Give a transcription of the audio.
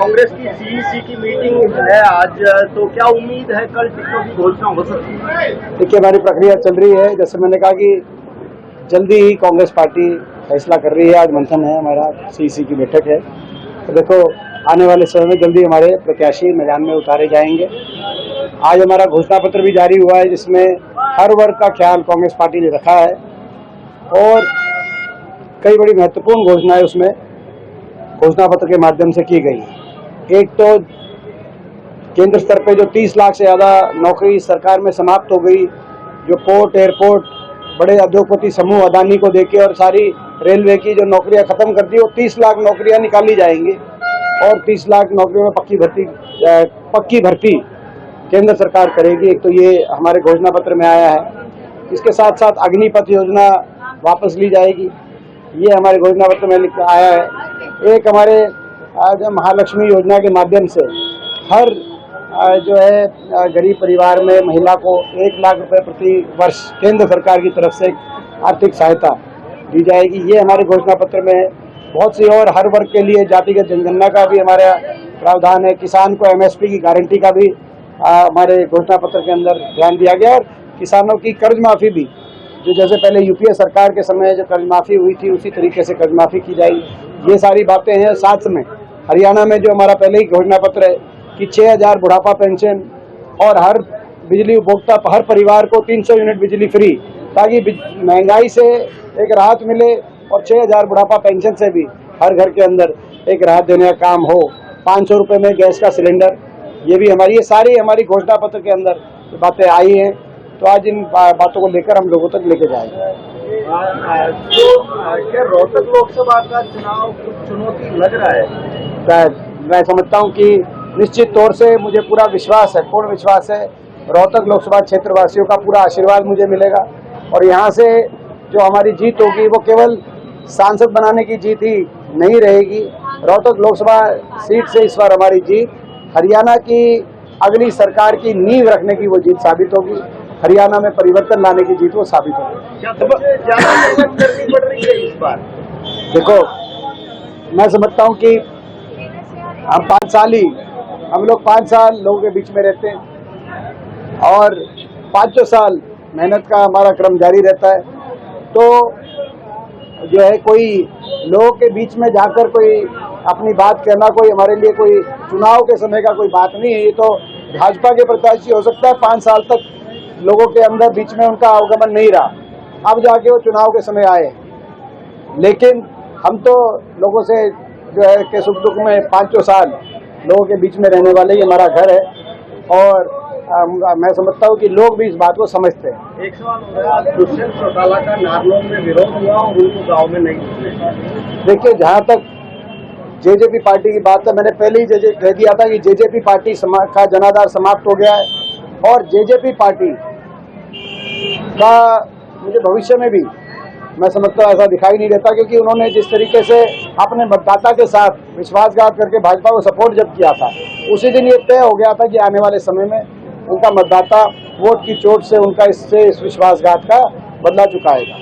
कांग्रेस की सीईसी की मीटिंग है आज, तो क्या उम्मीद है कल टिकटों की घोषणा हो सकती है? देखिए, हमारी प्रक्रिया चल रही है। जैसे मैंने कहा कि जल्दी ही कांग्रेस पार्टी फैसला कर रही है। आज मंथन है, हमारा सीईसी की बैठक है। तो देखो, आने वाले समय में जल्दी हमारे प्रत्याशी मैदान में उतारे जाएंगे। आज हमारा घोषणा पत्र भी जारी हुआ है, जिसमें हर वर्ग का ख्याल कांग्रेस पार्टी ने रखा है और कई बड़ी महत्वपूर्ण घोषणाएं उसमें घोषणा पत्र के माध्यम से की गई। एक तो केंद्र स्तर पे जो 30 लाख से ज़्यादा नौकरी सरकार में समाप्त हो गई, जो पोर्ट, एयरपोर्ट, बड़े उद्योगपति समूह अदानी को देके और सारी रेलवे की जो नौकरियां खत्म कर दी, वो 30 लाख नौकरियां निकाली जाएंगी और 30 लाख नौकरियों में पक्की भर्ती केंद्र सरकार करेगी। एक तो ये हमारे घोषणा पत्र में आया है। इसके साथ साथ अग्निपथ योजना वापस ली जाएगी, ये हमारे घोषणा पत्र में आया है। एक हमारे महालक्ष्मी योजना के माध्यम से हर जो है गरीब परिवार में महिला को 1 लाख रुपए प्रति वर्ष केंद्र सरकार की तरफ से आर्थिक सहायता दी जाएगी, ये हमारे घोषणा पत्र में है। बहुत सी और हर वर्ग के लिए जातिगत जनगणना का भी हमारा प्रावधान है। किसान को एमएसपी की गारंटी का भी हमारे घोषणा पत्र के अंदर ध्यान दिया गया और किसानों की कर्ज माफी भी, जो जैसे पहले यूपीए सरकार के समय जो कर्ज माफी हुई थी, उसी तरीके से कर्ज माफी की जाएगी। ये सारी बातें हैं। साथ में हरियाणा में जो हमारा पहले ही घोषणा पत्र है कि 6000 बुढ़ापा पेंशन और हर बिजली उपभोक्ता हर परिवार को 300 यूनिट बिजली फ्री, ताकि महंगाई से एक राहत मिले और 6000 बुढ़ापा पेंशन से भी हर घर के अंदर एक राहत देने का काम हो। 500 रुपये में गैस का सिलेंडर, ये भी ये सारी हमारी घोषणा पत्र के अंदर बातें आई हैं। तो आज इन बातों को लेकर हम लोगों तक लेके जाएंगे। तो क्या रोहतक लोकसभा का चुनाव कुछ चुनौती लग रहा है? मैं समझता हूँ कि निश्चित तौर से मुझे पूरा विश्वास है, पूर्ण विश्वास है। रोहतक लोकसभा क्षेत्र वासियों का पूरा आशीर्वाद मुझे मिलेगा और यहाँ से जो हमारी जीत होगी वो केवल सांसद बनाने की जीत ही नहीं रहेगी। रोहतक लोकसभा सीट से इस बार हमारी जीत हरियाणा की अगली सरकार की नींव रखने की वो जीत साबित होगी। हरियाणा में परिवर्तन लाने की जीत वो साबित होगी। ज्यादा मेहनत करनी पड़ रही है इस बार? देखो, मैं समझता हूँ कि हम लोग 5 साल लोगों के बीच में रहते हैं और 5 साल मेहनत का हमारा क्रम जारी रहता है। तो जो है कोई लोगों के बीच में जाकर कोई अपनी बात कहना कोई हमारे लिए कोई चुनाव के समय का कोई बात नहीं है। ये तो भाजपा के प्रत्याशी हो सकता है 5 साल तक लोगों के अंदर बीच में उनका अवगमन नहीं रहा, अब जाके वो चुनाव के समय आए। लेकिन हम तो लोगों से जो है के सुख दुख में 5 साल लोगों के बीच में रहने वाले, ये हमारा घर है और मैं समझता हूँ कि लोग भी इस बात को समझते हैं। एक सवाल हो रहा है, दुष्यंत चौटाला का नारनौल में विरोध हुआ और उनको गाँव में नहीं घुसने। देखिए, जहाँ तक जेजेपी पार्टी की बात है, मैंने पहले ही कह दिया था कि जेजेपी पार्टी का जनाधार समाप्त हो गया है और जेजेपी पार्टी का मुझे भविष्य में भी मैं समझता हूँ ऐसा दिखाई नहीं देता, क्योंकि उन्होंने जिस तरीके से अपने मतदाता के साथ विश्वासघात करके भाजपा को सपोर्ट जब किया था, उसी दिन ये तय हो गया था कि आने वाले समय में उनका मतदाता वोट की चोट से उनका इस विश्वासघात का बदला चुकाएगा।